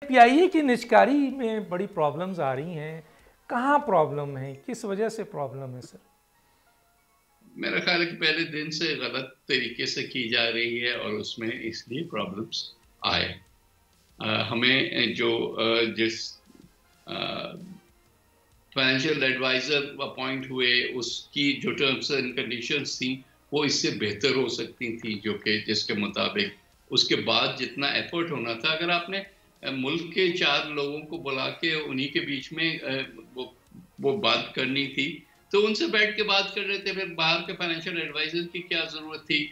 پی آئی اے کی نجکاری میں بڑی پرابلمز آ رہی ہیں، کہاں پرابلم ہے، کس وجہ سے پرابلم ہے سر؟ میرا خیال ہے کہ پہلے دن سے غلط طریقے سے کی جا رہی ہے اور اس میں اس لیے پرابلمس آئے. ہمیں جس فائنینشیل ایڈوائزر اپوائنٹ ہوئے اس کی جو ٹرمز اینڈ کنڈیشنز تھیں وہ اس سے بہتر ہو سکتی تھیں، جو کہ جس کے مطابق اس کے بعد جتنا ایفرٹ ہونا تھا، اگر آپ نے ملک کے 4 لوگوں کو بلا کے انہی کے بیچ میں وہ بات کرنی تھی تو ان سے بیٹھ کے بات کر رہے تھے. پھر باہر کے فائنینشیل ایڈوائزر کی کیا ضرورت تھی؟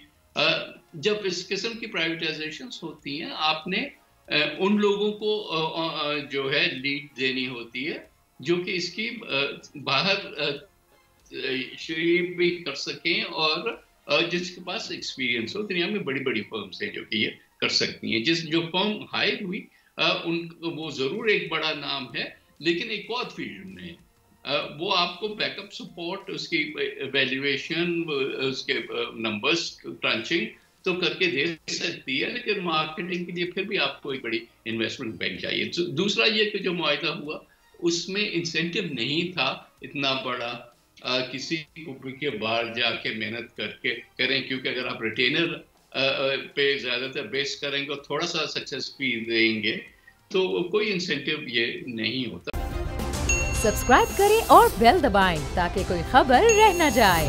جب اس قسم کی پرائیویٹائزیشنز ہوتی ہیں آپ نے ان لوگوں کو جو ہے لیڈ دینی ہوتی ہے جو کہ اس کی باہر شریف بھی کر سکیں اور جس کے پاس ایکسپیرینس ہو. دنیا میں بڑی بڑی فرمز ہیں جو کہ یہ کر سکتی ہیں. جو فرم ہائر ہوئی وہ ضرور ایک بڑا نام ہے لیکن ایک اور فیلڈ میں وہ آپ کو بیک اپ سپورٹ، اس کی ایویلیویشن، اس کے نمبرز کرنچنگ تو کر کے دے سکتی ہے، لیکن مارکیٹنگ کے لیے پھر بھی آپ کو ایک بڑی انویسٹمنٹ بینک چاہیے. دوسرا یہ کہ جو معاہدہ ہوا اس میں انسینٹیو نہیں تھا اتنا بڑا کسی کو کے باہر جا کے محنت کر کے کریں، کیونکہ اگر آپ ریٹینر پہ زیادہ تر بیس کریں گے اور تھوڑا سا سکسیس فی دیں گے تو کوئی انسینٹیو یہ نہیں ہوتا. سبسکرائب کریں اور بیل دبائیں تاکہ کوئی خبر رہ نہ جائے.